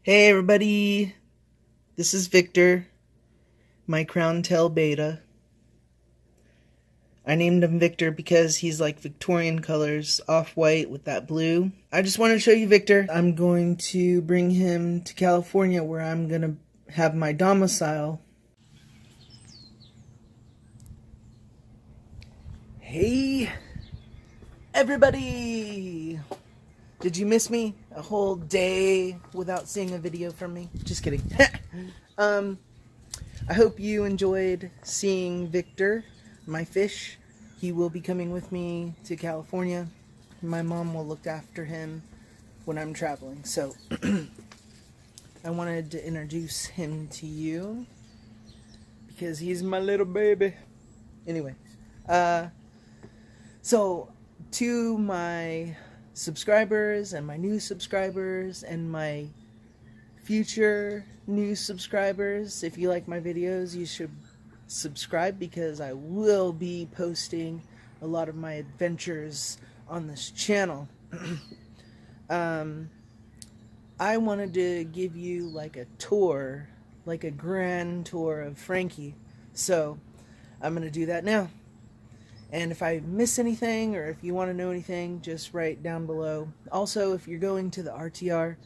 Hey everybody, this is Victor, my crown tail beta. I named him Victor because he's like Victorian colors, off-white with that blue. I just want to show you Victor. I'm going to bring him to California where I'm going to have my domicile. Hey everybody! Did you miss me? A whole day without seeing a video from me? Just kidding. I hope you enjoyed seeing Victor, my fish. He will be coming with me to California. My mom will look after him when I'm traveling. So I wanted to introduce him to you because he's my little baby. Anyway, so to my subscribers and my new subscribers and my future new subscribers, if you like my videos, you should subscribe because I will be posting a lot of my adventures on this channel. I wanted to give you like a tour, like a grand tour of Frankie, so I'm gonna do that now. And if I miss anything or if you want to know anything, just write down below. Also, if you're going to the RTR,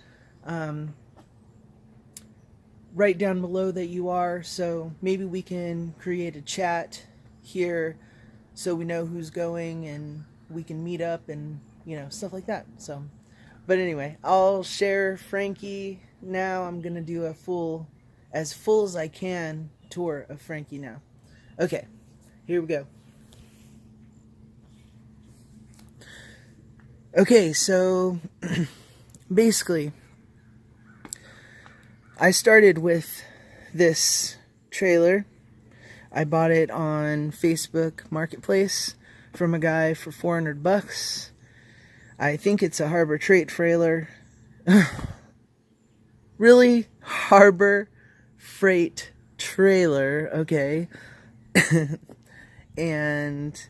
write down below that you are, so maybe we can create a chat here so we know who's going and we can meet up and, you know, stuff like that. So, but anyway, I'll share Frankie now. I'm going to do a full as I can tour of Frankie now. Okay, here we go. Okay, so basically, I started with this trailer. I bought it on Facebook Marketplace from a guy for $400. I think it's a Harbor Freight trailer. Really? Harbor Freight trailer, okay. And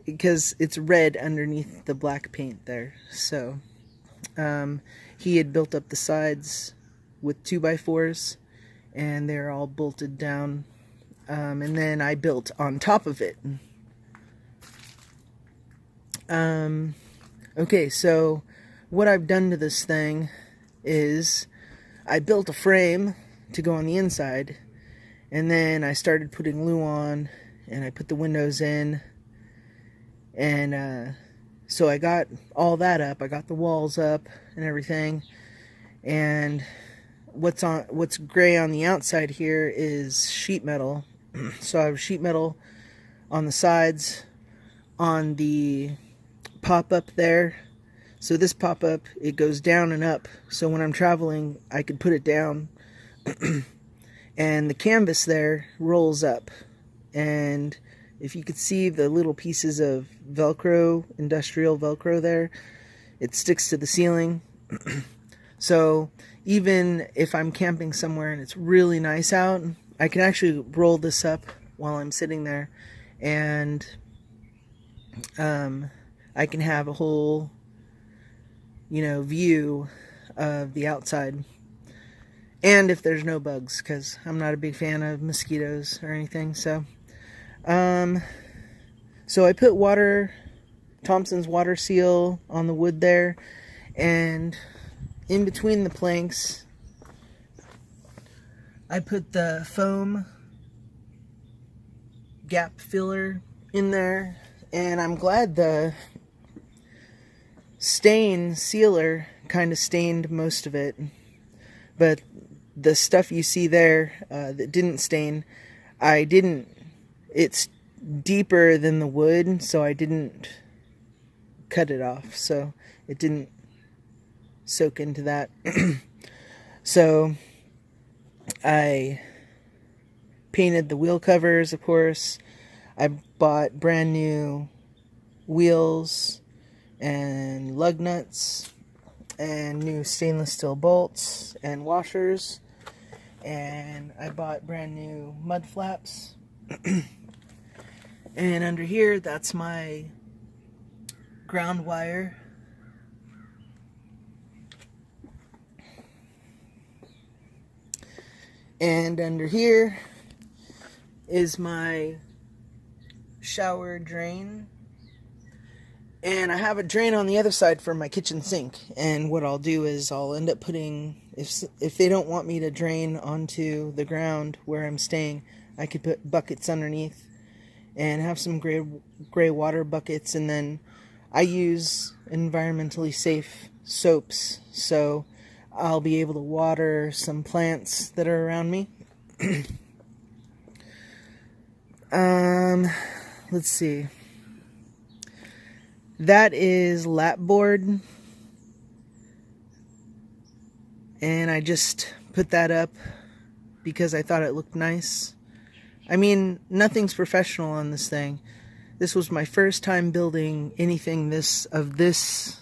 because it's red underneath the black paint there. So he had built up the sides with 2x4s and they're all bolted down, and then I built on top of it. Okay, so what I've done to this thing is I built a frame to go on the inside, and then I started putting glue on and I put the windows in. And so I got all that up. I got the walls up and everything. And what's gray on the outside here is sheet metal. So I have sheet metal on the sides, on the pop-up there. So this pop-up, it goes down and up. So when I'm traveling, I could put it down. And the canvas there rolls up. And if you could see the little pieces of Velcro, industrial Velcro there, it sticks to the ceiling. So even if I'm camping somewhere and it's really nice out, I can actually roll this up while I'm sitting there, and I can have a whole, you know, view of the outside. And if there's no bugs, because I'm not a big fan of mosquitoes or anything, so I put Thompson's water seal on the wood there, and in between the planks, I put the foam gap filler in there, and I'm glad the stain sealer kind of stained most of it, but the stuff you see there that didn't stain, it's deeper than the wood, so I didn't cut it off, so it didn't soak into that. So I painted the wheel covers, of course. I bought brand new wheels and lug nuts and new stainless steel bolts and washers, and I bought brand new mud flaps. And under here, that's my ground wire. And under here is my shower drain. And I have a drain on the other side for my kitchen sink. And what I'll do is I'll end up putting, if they don't want me to drain onto the ground where I'm staying, I could put buckets underneath and have some gray water buckets. And then I use environmentally safe soaps, so I'll be able to water some plants that are around me. Let's see. That is lapboard, and I just put that up because I thought it looked nice. I mean, nothing's professional on this thing. This was my first time building anything of this,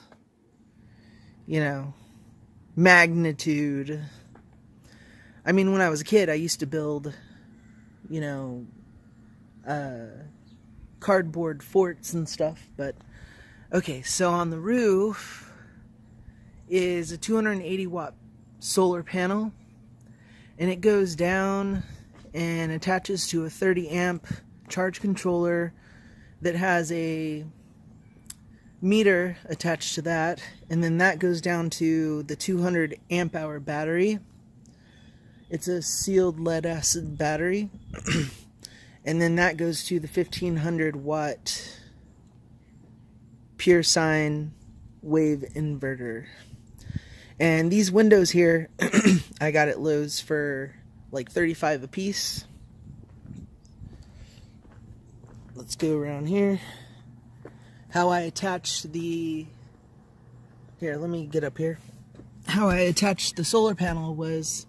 magnitude. I mean, when I was a kid, I used to build, cardboard forts and stuff, but okay, so on the roof is a 280 watt solar panel, and it goes down and attaches to a 30 amp charge controller that has a meter attached to that, and then that goes down to the 200 amp hour battery. It's a sealed lead acid battery. And then that goes to the 1500 watt pure sine wave inverter. And these windows here, I got at Lowe's for like $35 a piece. Let's go around here. How I attached the... Here, let me get up here. How I attached the solar panel was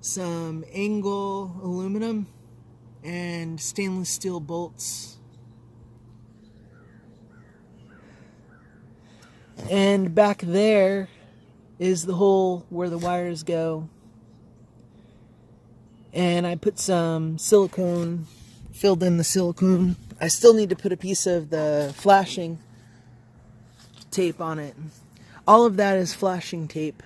some angle aluminum and stainless steel bolts. And back there is the hole where the wires go. And I put some silicone, filled in the silicone. I still need to put a piece of the flashing tape on it. All of that is flashing tape.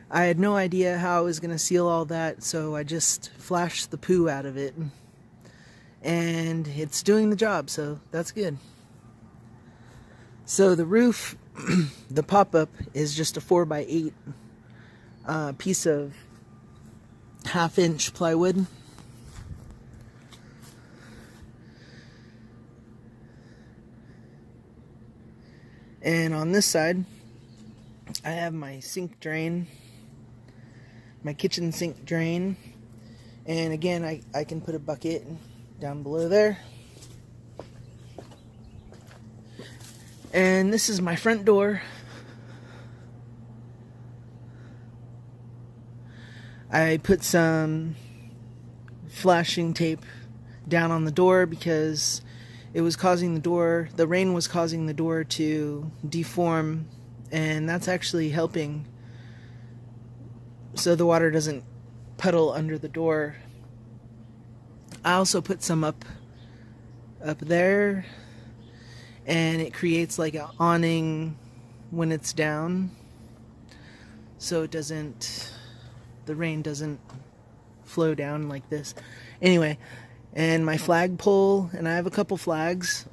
I had no idea how I was going to seal all that, so I just flashed the poo out of it. And it's doing the job, so that's good. So the roof, the pop-up, is just a 4x8 piece of 1/2 inch plywood. And on this side, I have my sink drain, my kitchen sink drain. And again, I can put a bucket down below there. And this is my front door. I put some flashing tape down on the door because it was causing the rain was causing the door to deform, and that's actually helping so the water doesn't puddle under the door. I also put some up there, and it creates like an awning when it's down, so the rain doesn't flow down like this. Anyway, and my flagpole, and I have a couple flags,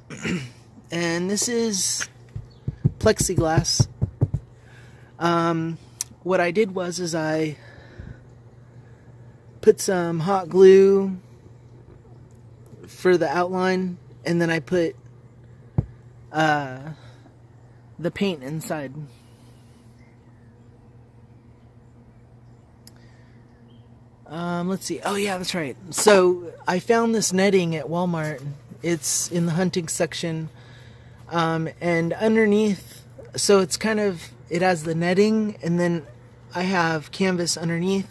and this is plexiglass. What I did was I put some hot glue for the outline, and then I put the paint inside. Let's see. Oh yeah, that's right. So I found this netting at Walmart. It's in the hunting section. And underneath, so it has the netting, and then I have canvas underneath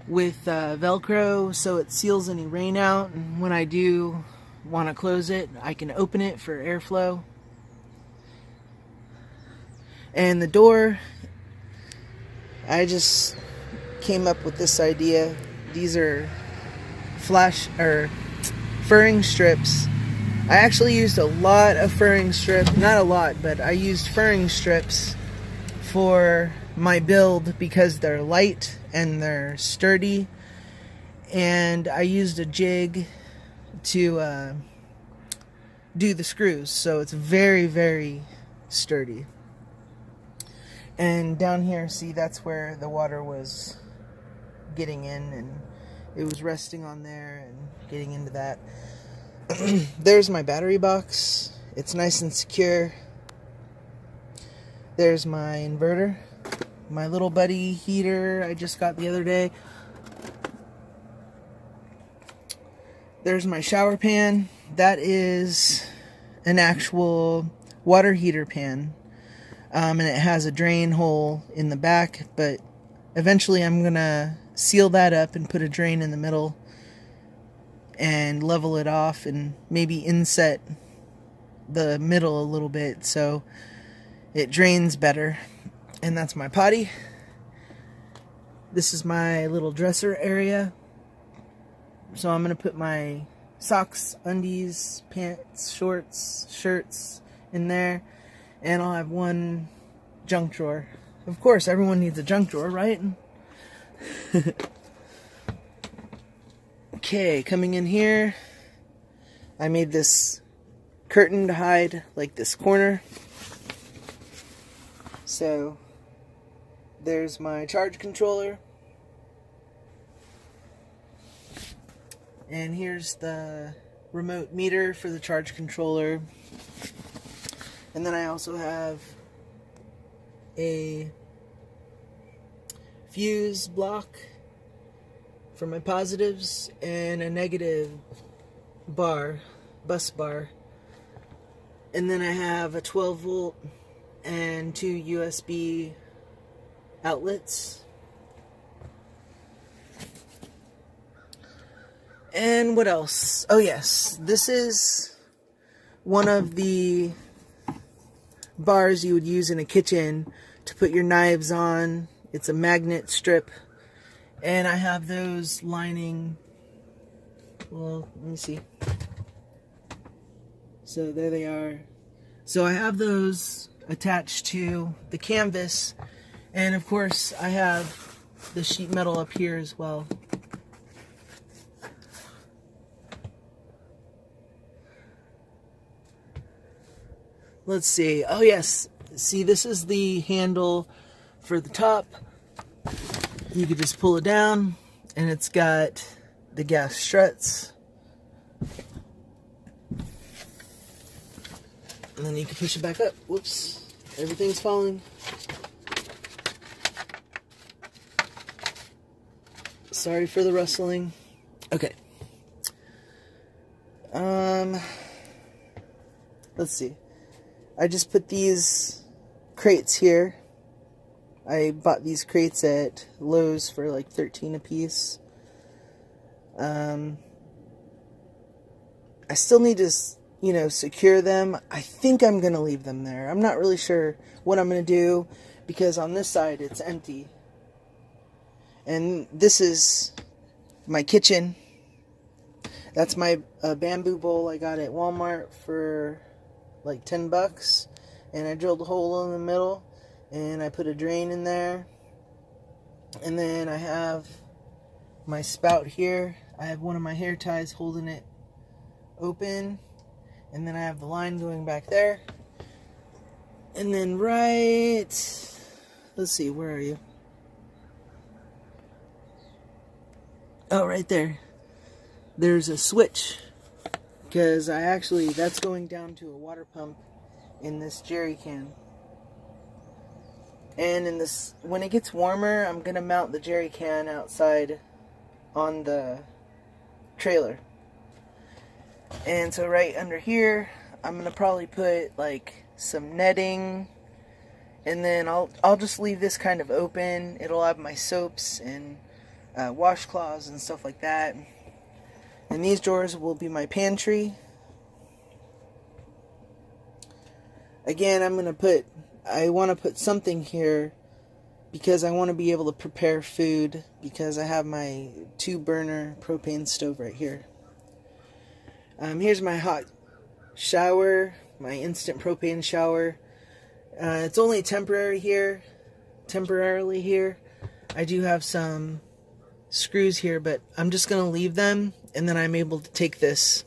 with Velcro, so it seals any rain out. And when I do want to close it, I can open it for airflow. And the door, I just came up with this idea. These are furring strips. I actually used a lot of furring strip, not a lot, but I used furring strips for my build because they're light and they're sturdy, and I used a jig to do the screws, so it's very, very sturdy. And down here, see, that's where the water was getting in, and it was resting on there and getting into that. There's my battery box. It's nice and secure. There's my inverter, my little buddy heater I just got the other day. There's my shower pan. That is an actual water heater pan, and it has a drain hole in the back, but eventually I'm gonna seal that up and put a drain in the middle and level it off and maybe inset the middle a little bit so it drains better. And that's my potty. This is my little dresser area. So I'm going to put my socks, undies, pants, shorts, shirts in there. And I'll have one junk drawer. Of course, everyone needs a junk drawer, right? Okay, coming in here, I made this curtain to hide like this corner. So there's my charge controller, and here's the remote meter for the charge controller. And then I also have a fuse block for my positives and a negative bar, bus bar. And then I have a 12 volt and 2 USB outlets. And what else? Oh yes, this is one of the bars you would use in a kitchen to put your knives on. It's a magnet strip. And I have those lining, well, let me see. So there they are. So I have those attached to the canvas, and of course I have the sheet metal up here as well. Let's see. Oh yes, see, this is the handle for the top. You could just pull it down, and it's got the gas struts. And then you can push it back up. Whoops. Everything's falling. Sorry for the rustling. Okay. Let's see. I just put these crates here. I bought these crates at Lowe's for like $13 a piece. I still need to, secure them. I think I'm going to leave them there. I'm not really sure what I'm going to do because on this side it's empty. And this is my kitchen. That's my bamboo bowl I got at Walmart for like $10. And I drilled a hole in the middle and I put a drain in there. And then I have my spout here. I have one of my hair ties holding it open. And then I have the line going back there. And then let's see, where are you? Oh, right there. There's a switch. Because that's going down to a water pump in this jerry can. And when it gets warmer, I'm going to mount the jerry can outside on the trailer. And so right under here, I'm going to probably put like some netting, and then I'll just leave this kind of open. It'll have my soaps and washcloths and stuff like that. And these drawers will be my pantry. Again, I want to put something here because I want to be able to prepare food because I have my 2-burner propane stove right here. Here's my hot shower, my instant propane shower. It's only temporary here temporarily here. I do have some screws here, but I'm just going to leave them, and then I'm able to take this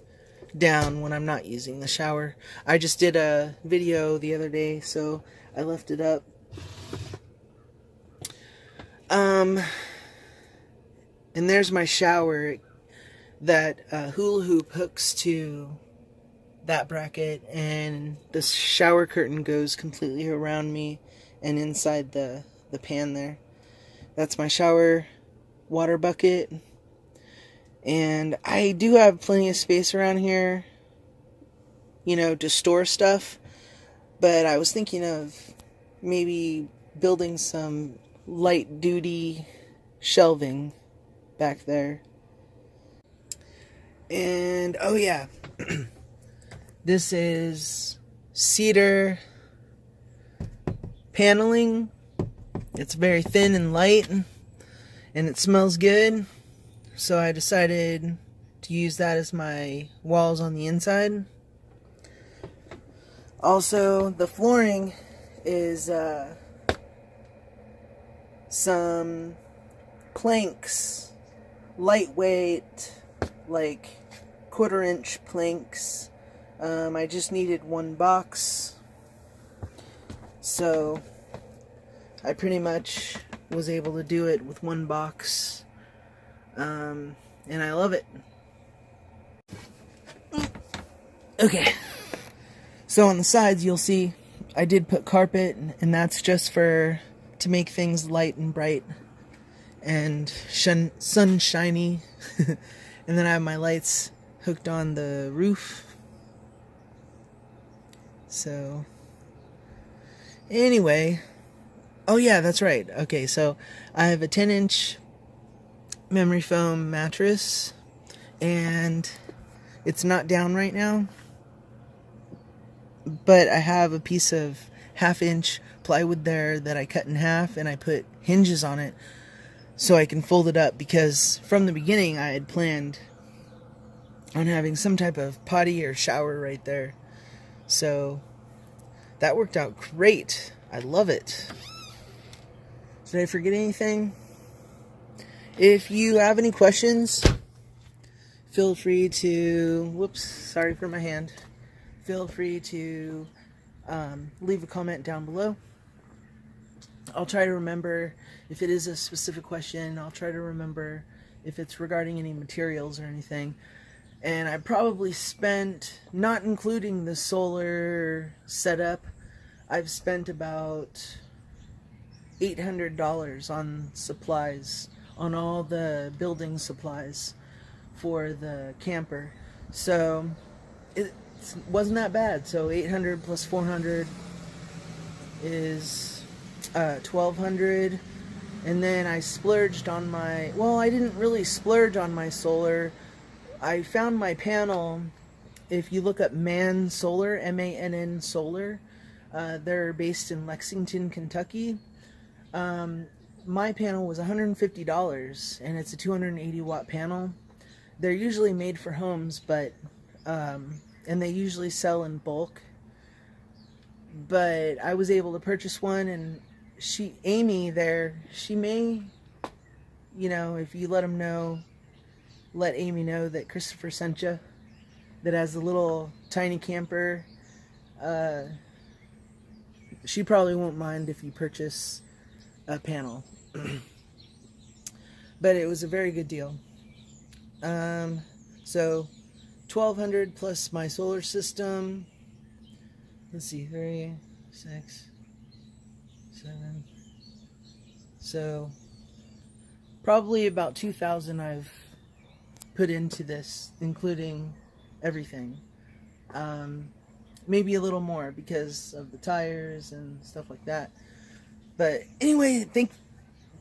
down when I'm not using the shower. I just did a video the other day, so I left it up. And there's my shower. That hula hoop hooks to that bracket, and the shower curtain goes completely around me and inside the pan there. That's my shower water bucket. And I do have plenty of space around here, you know, to store stuff. But I was thinking of maybe building some light duty shelving back there. And, oh yeah, this is cedar paneling. It's very thin and light, and it smells good. So I decided to use that as my walls on the inside. Also, the flooring is some planks, lightweight, like 1/4 inch planks. I just needed one box, so I pretty much was able to do it with one box, and I love it. Okay, so on the sides you'll see I did put carpet, and that's just to make things light and bright and sunshiny. And then I have my lights hooked on the roof. So, anyway. Oh yeah, that's right. Okay, so I have a 10-inch memory foam mattress. And it's not down right now. But I have a piece of 1/2-inch plywood there that I cut in half. And I put hinges on it, so I can fold it up, because from the beginning I had planned on having some type of potty or shower right there. So that worked out great. I love it. Did I forget anything? If you have any questions, feel free to, whoops, sorry for my hand. Feel free to leave a comment down below. I'll try to remember if it is a specific question. I'll try to remember if it's regarding any materials or anything. And I probably spent, not including the solar setup, I've spent about $800 on supplies, on all the building supplies for the camper. So it wasn't that bad. So 800 plus 400 is 1,200, and then I splurged on my, well, I didn't really splurge on my solar. I found my panel. If you look up Man Solar, M-A-N-N Solar, they're based in Lexington, Kentucky. My panel was $150, and it's a 280 watt panel. They're usually made for homes, but and they usually sell in bulk. But I was able to purchase one, and Amy there, she may, you know, if you let Amy know that Christopher sent you, that has a little tiny camper, she probably won't mind if you purchase a panel. But it was a very good deal. So $1,200 plus my solar system. Let's see, 3, 6, 7. So probably about 2,000 I've put into this, including everything. Maybe a little more because of the tires and stuff like that. But anyway,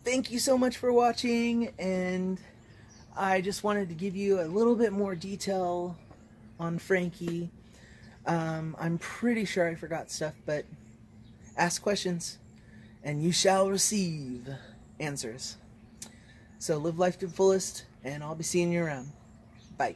thank you so much for watching, and I just wanted to give you a little bit more detail on Frankie. I'm pretty sure I forgot stuff, but ask questions and you shall receive answers. So live life to the fullest, and I'll be seeing you around. Bye.